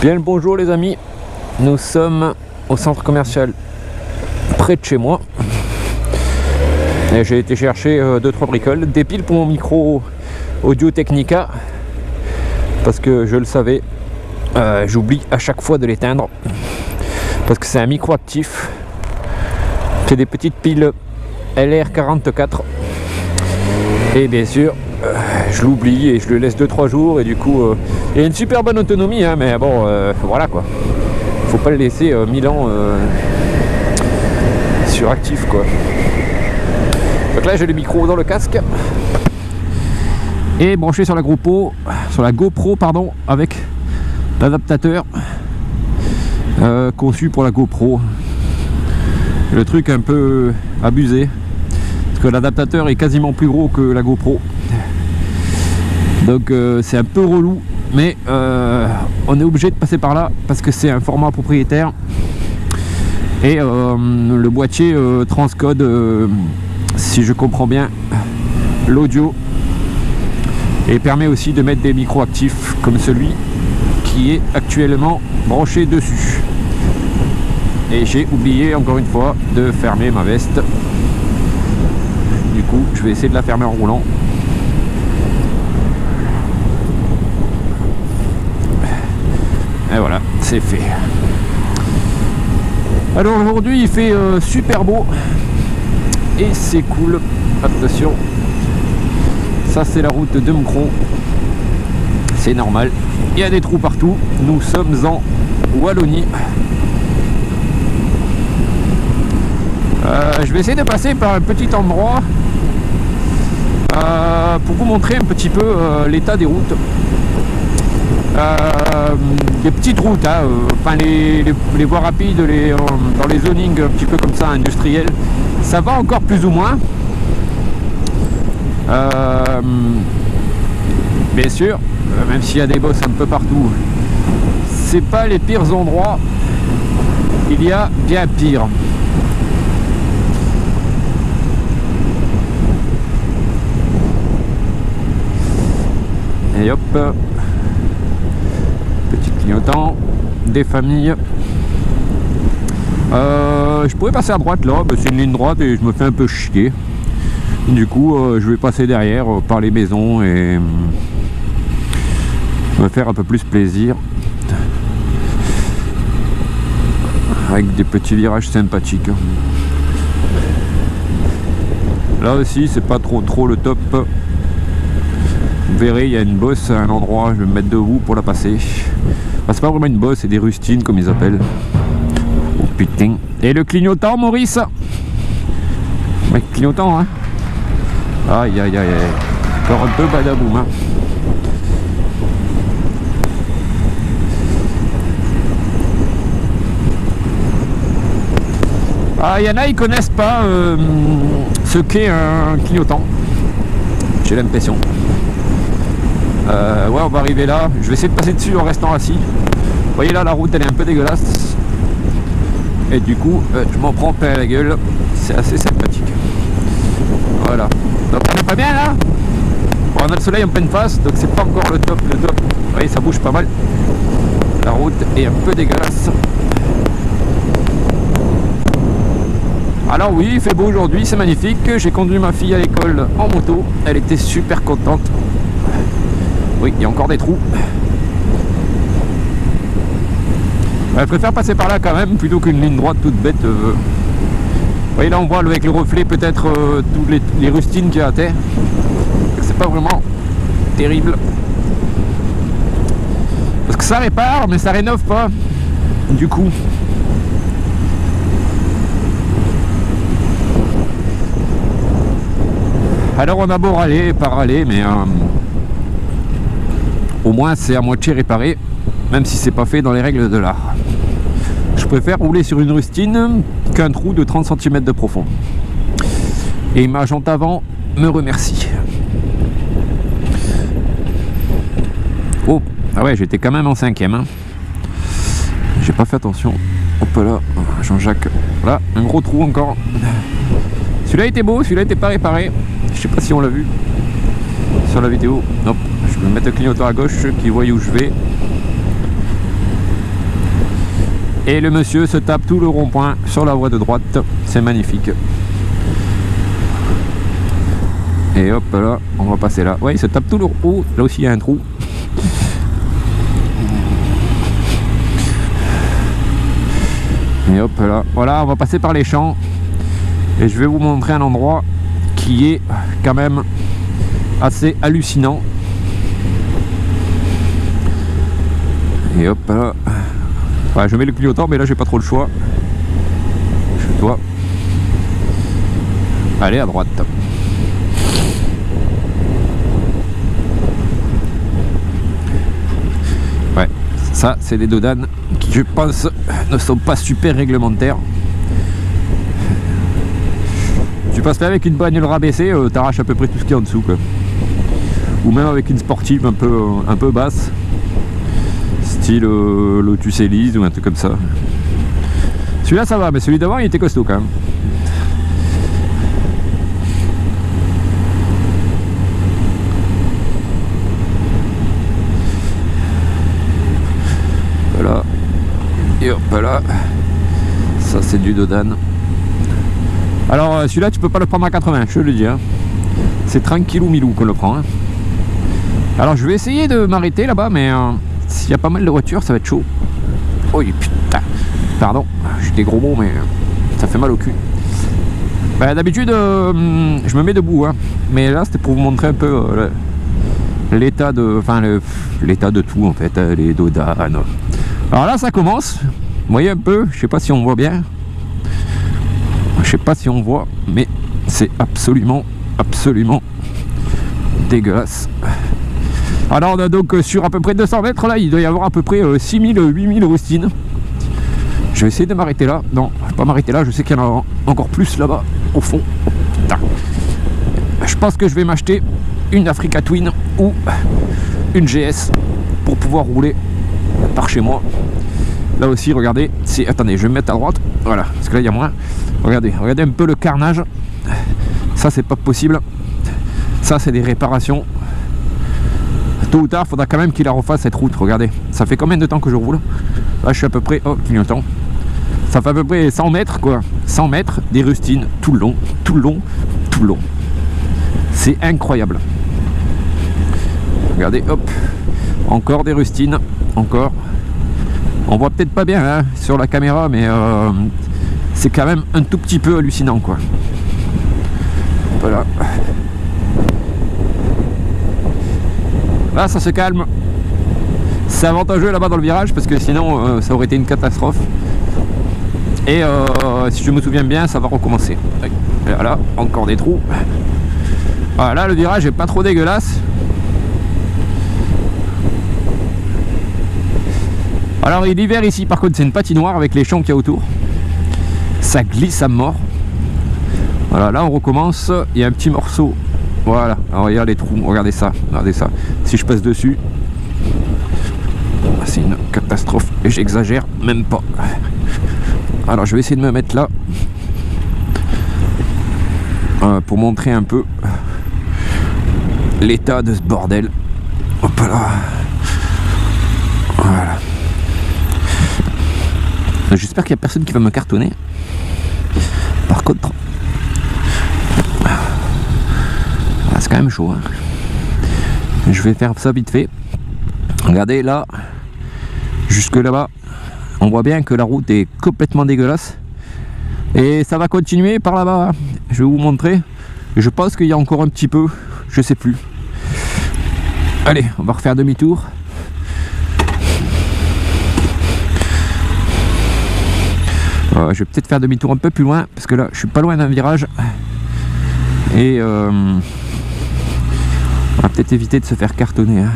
Bien le bonjour les amis, nous sommes au centre commercial près de chez moi et j'ai été chercher 2-3 bricoles, des piles pour mon micro Audio Technica parce que je le savais, j'oublie à chaque fois de l'éteindre parce que c'est un micro actif, c'est des petites piles LR44 et bien sûr je l'oublie et je le laisse 2-3 jours et du coup il y a une super bonne autonomie hein, mais bon voilà quoi, faut pas le laisser 1000 ans sur actif quoi. Donc là j'ai le micro dans le casque et branché sur la GoPro pardon, avec l'adaptateur conçu pour la GoPro. Le truc un peu abusé parce que l'adaptateur est quasiment plus gros que la GoPro, donc c'est un peu relou, mais on est obligé de passer par là parce que c'est un format propriétaire et le boîtier transcode, si je comprends bien, l'audio et permet aussi de mettre des micros actifs comme celui qui est actuellement branché dessus. Et j'ai oublié encore une fois de fermer ma veste, du coup je vais essayer de la fermer en roulant. Et voilà, c'est fait. Alors aujourd'hui il fait super beau et c'est cool. Attention, ça c'est la route de Mcron, c'est normal, il y a des trous partout. Nous sommes en Wallonie. Je vais essayer de passer par un petit endroit pour vous montrer un petit peu l'état des routes. Des petites routes, hein, enfin les voies rapides, dans les zonings un petit peu comme ça industriels, ça va encore plus ou moins. Bien sûr, même s'il y a des bosses un peu partout, c'est pas les pires endroits, il y a bien pire. Et hop, petit clignotant, des familles. Je pourrais passer à droite là, c'est une ligne droite et je me fais un peu chier. Du coup, je vais passer derrière par les maisons et me faire un peu plus plaisir. Avec des petits virages sympathiques. Là aussi, c'est pas trop le top. Vous verrez, il y a une bosse à un endroit, je vais me mettre debout pour la passer. Enfin, c'est pas vraiment une bosse, c'est des rustines comme ils appellent. Oh putain. Et le clignotant, Maurice. Mec, clignotant, hein. Aïe aïe aïe. Encore un peu badaboum, hein. Ah, il y en a, ils connaissent pas ce qu'est un clignotant. J'ai l'impression. Ouais, on va arriver là. Je vais essayer de passer dessus en restant assis. Vous voyez là, la route elle est un peu dégueulasse. Et du coup, je m'en prends plein la gueule. C'est assez sympathique. Voilà. Donc on est pas bien là. Bon, on a le soleil en pleine face, donc c'est pas encore le top. Vous voyez, ça bouge pas mal. La route est un peu dégueulasse. Alors oui, il fait beau aujourd'hui, c'est magnifique. J'ai conduit ma fille à l'école en moto. Elle était super contente. Oui, il y a encore des trous. Je préfère passer par là quand même, plutôt qu'une ligne droite toute bête. Vous voyez là, on voit avec le reflet peut-être toutes les rustines qu'il y a à terre. C'est pas vraiment terrible. Parce que ça répare, mais ça rénove pas. Du coup. Alors on a beau râler, pas râler, mais au moins c'est à moitié réparé, même si c'est pas fait dans les règles de l'art. Je préfère rouler sur une rustine qu'un trou de 30 cm de profond. Et ma jante avant me remercie. Oh, ah ouais, j'étais quand même en 5e. Hein. J'ai pas fait attention. Hop là, Jean-Jacques. Voilà, un gros trou encore. Celui-là était beau, celui-là était pas réparé. Je sais pas si on l'a vu sur la vidéo. Hop, je vais mettre le clignotant à gauche qui voit où je vais. Et le monsieur se tape tout le rond-point sur la voie de droite. C'est magnifique. Et hop là, on va passer là. Ouais, il se tape tout le... Oh, là aussi il y a un trou. Et hop là, voilà, on va passer par les champs. Et je vais vous montrer un endroit qui est quand même assez hallucinant. Et hop là. Ouais, je mets le clignotant, mais là j'ai pas trop le choix. Je dois aller à droite. Ouais, ça c'est des dodanes qui, je pense, ne sont pas super réglementaires. Tu passes là avec une bagnole rabaissée, t'arraches à peu près tout ce qu'il y a en dessous, quoi. Ou même avec une sportive un peu basse, style Lotus Elise ou un truc comme ça. Celui-là ça va, mais celui d'avant il était costaud quand même. Voilà. Et hop là. Ça c'est du dodane. Alors celui-là tu peux pas le prendre à 80, je te le dis. Hein. C'est tranquillou milou qu'on le prend. Hein. Alors je vais essayer de m'arrêter là-bas, mais s'il y a pas mal de voitures, ça va être chaud. Oh putain. Pardon, j'ai des gros mots, mais ça fait mal au cul. Bah, d'habitude, je me mets debout, hein. Mais là c'était pour vous montrer un peu l'état de... Enfin, l'état de tout en fait, les dodanes. Alors là ça commence, vous voyez un peu, je sais pas si on voit bien. Je sais pas si on voit, mais c'est absolument dégueulasse. Alors on a donc sur à peu près 200 mètres là, il doit y avoir à peu près 6000-8000 rustines. Je vais essayer de m'arrêter là. Non, je vais pas m'arrêter là, je sais qu'il y en a encore plus là-bas, au fond. Oh, putain. Je pense que je vais m'acheter une Africa Twin ou une GS pour pouvoir rouler par chez moi. Là aussi, regardez, attendez, je vais me mettre à droite, voilà, parce que là il y a moins. Regardez un peu le carnage. Ça c'est pas possible. Ça c'est des réparations. Tôt ou tard, il faudra quand même qu'il la refasse cette route. Regardez, ça fait combien de temps que je roule? Là je suis à peu près, oh clignotant. Ça fait à peu près 100 mètres quoi. 100 mètres, des rustines, tout le long. C'est incroyable. Regardez, hop. Encore des rustines, encore. On voit peut-être pas bien hein, sur la caméra, mais c'est quand même un tout petit peu hallucinant quoi. Voilà. Là ça se calme. C'est avantageux là-bas dans le virage parce que sinon ça aurait été une catastrophe. Et si je me souviens bien, ça va recommencer. Et voilà, encore des trous. Voilà, là le virage est pas trop dégueulasse. Alors l'hiver ici par contre c'est une patinoire avec les champs qu'il y a autour. Ça glisse à mort. Voilà, là on recommence. Il y a un petit morceau. Voilà, alors regarde les trous, regardez ça. Si je passe dessus, c'est une catastrophe. Et j'exagère même pas. Alors je vais essayer de me mettre là pour montrer un peu l'état de ce bordel. Hop là. Voilà. J'espère qu'il n'y a personne qui va me cartonner. Par contre, c'est quand même chaud. Hein. Je vais faire ça vite fait. Regardez là, jusque là-bas, on voit bien que la route est complètement dégueulasse. Et ça va continuer par là-bas. Hein. Je vais vous montrer. Je pense qu'il y a encore un petit peu, je sais plus. Allez, on va refaire demi-tour. Je vais peut-être faire demi-tour un peu plus loin parce que là je suis pas loin d'un virage et on va peut-être éviter de se faire cartonner hein.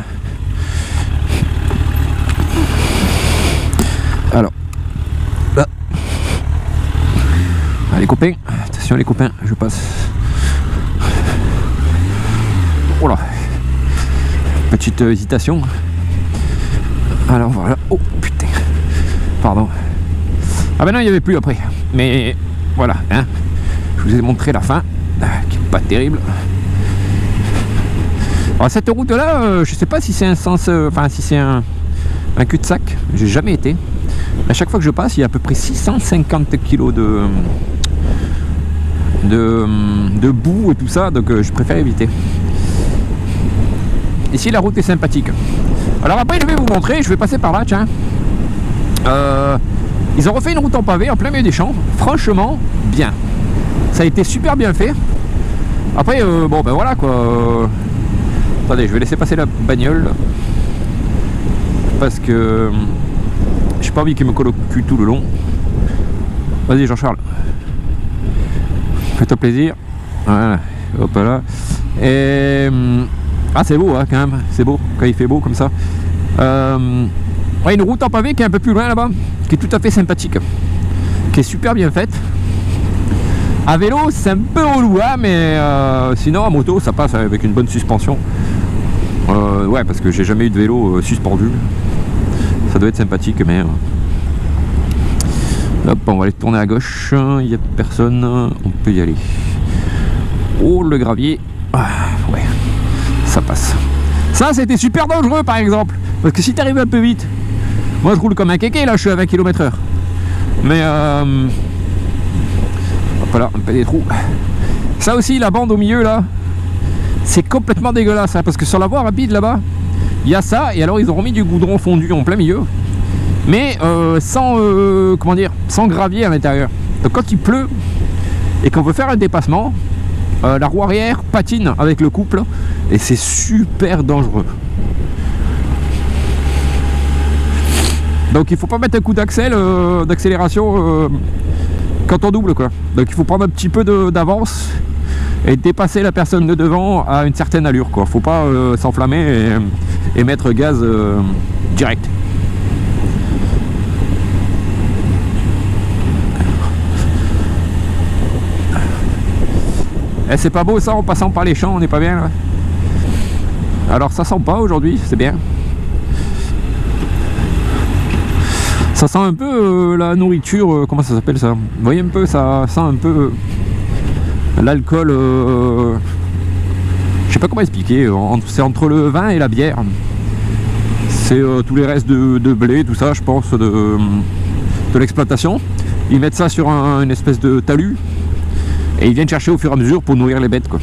Alors là, allez copains, attention les copains, je passe. Oh là, petite hésitation. Alors voilà, oh putain, pardon. Ah ben non, il n'y avait plus après. Mais voilà, hein. Je vous ai montré la fin, qui n'est pas terrible. Alors cette route là, je sais pas si c'est un sens, enfin si c'est un cul-de-sac. J'ai jamais été. À chaque fois que je passe, il y a à peu près 650 kg de boue et tout ça, donc je préfère éviter. Ici la route est sympathique. Alors après je vais vous montrer, je vais passer par là, tiens. Ils ont refait une route en pavé en plein milieu des champs, franchement bien. Ça a été super bien fait. Après bon ben voilà quoi. Attendez, je vais laisser passer la bagnole parce que j'ai pas envie qu'il me colle au cul tout le long. Vas-y Jean-Charles, fais-toi plaisir. Voilà, hop là. Et ah c'est beau hein, quand même, c'est beau quand il fait beau comme ça. Ouais, une route en pavé qui est un peu plus loin là-bas, qui est tout à fait sympathique, qui est super bien faite. À vélo c'est un peu relou hein, mais sinon à moto ça passe avec une bonne suspension. Ouais, parce que j'ai jamais eu de vélo suspendu. Ça doit être sympathique, mais hop, on va aller tourner à gauche. Il n'y a personne, on peut y aller. Oh, le gravier. Ah, ouais, ça passe. Ça, c'était super dangereux, par exemple. Parce que si tu arrives un peu vite, moi je roule comme un kéké, là, je suis à 20 km/h. Mais hop là, un peu des trous. Ça aussi, la bande au milieu, là, c'est complètement dégueulasse, hein, parce que sur la voie rapide là-bas, il y a ça, et alors ils ont remis du goudron fondu en plein milieu, mais sans comment dire, sans gravier à l'intérieur. Donc quand il pleut et qu'on veut faire un dépassement, la roue arrière patine avec le couple, et c'est super dangereux. Donc il faut pas mettre un coup d'accélération quand on double quoi. Donc il faut prendre un petit peu d'avance et dépasser la personne de devant à une certaine allure quoi. Faut pas s'enflammer et mettre gaz direct. Et c'est pas beau ça en passant par les champs, on n'est pas bien là. Alors ça sent pas aujourd'hui, c'est bien. Ça sent un peu la nourriture, comment ça s'appelle ça? Vous voyez un peu, ça sent un peu l'alcool, je sais pas comment expliquer, c'est entre le vin et la bière. C'est tous les restes de blé, tout ça, je pense, de l'exploitation. Ils mettent ça sur une espèce de talus et ils viennent chercher au fur et à mesure pour nourrir les bêtes quoi.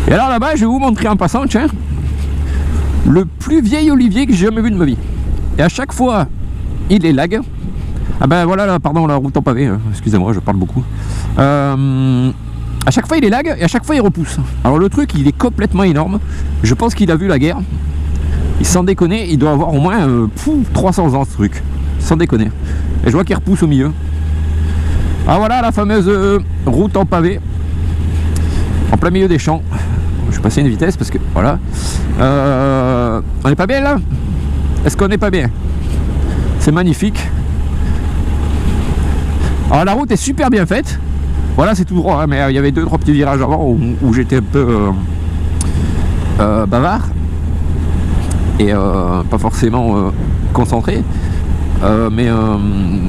Et alors là-bas, je vais vous montrer en passant, tiens, le plus vieil olivier que j'ai jamais vu de ma vie. Et à chaque fois, il est lag. Ah ben voilà, là, pardon, la route en pavé, excusez-moi, je parle beaucoup. À chaque fois il est lag et à chaque fois il repousse. Alors le truc il est complètement énorme. Je pense qu'il a vu la guerre. Il sans déconner, il doit avoir au moins 300 ans ce truc. Sans déconner. Et je vois qu'il repousse au milieu. Ah voilà la fameuse route en pavé. En plein milieu des champs. Je vais passer une vitesse parce que voilà. On n'est pas bien là? Est-ce qu'on n'est pas bien? C'est magnifique. Alors la route est super bien faite. Voilà, c'est tout droit, hein, mais il y avait 2-3 petits virages avant où j'étais un peu bavard et pas forcément concentré. Mais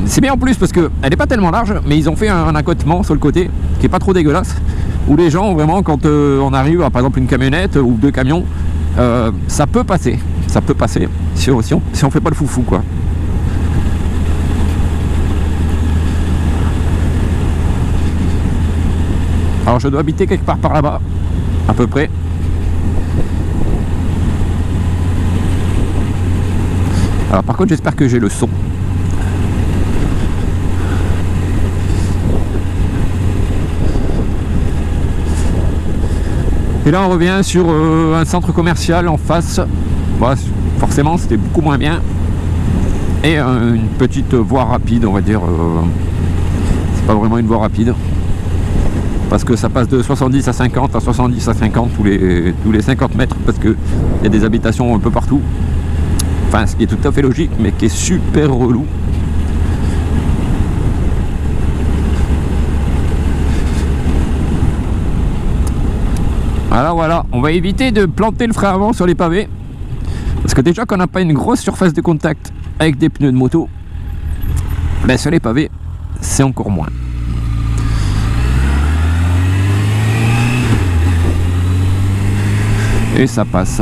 c'est bien en plus parce qu'elle n'est pas tellement large, mais ils ont fait un accotement sur le côté qui est pas trop dégueulasse. Où les gens, vraiment, quand on arrive à par exemple une camionnette ou 2 camions, ça peut passer. Ça peut passer si on fait pas le foufou quoi. Alors je dois habiter quelque part par là-bas, à peu près. Alors par contre j'espère que j'ai le son. Et là on revient sur un centre commercial en face. Bon, forcément c'était beaucoup moins bien. Et une petite voie rapide, on va dire. C'est pas vraiment une voie rapide. Parce que ça passe de 70 à 50 à 70 à 50 tous les 50 mètres parce qu'il y a des habitations un peu partout. Enfin, ce qui est tout à fait logique, mais qui est super relou. Alors voilà, on va éviter de planter le frein avant sur les pavés. Parce que déjà qu'on n'a pas une grosse surface de contact avec des pneus de moto, ben sur les pavés, c'est encore moins. Et ça passe.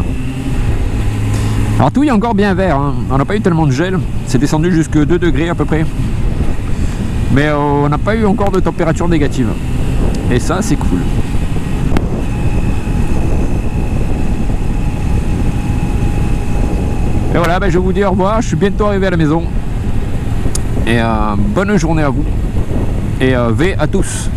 Alors tout est encore bien vert, hein. On n'a pas eu tellement de gel, c'est descendu jusque 2 degrés à peu près. Mais on n'a pas eu encore de température négative. Et ça c'est cool. Et voilà, ben, je vous dis au revoir, je suis bientôt arrivé à la maison. Et bonne journée à vous. Et V à tous.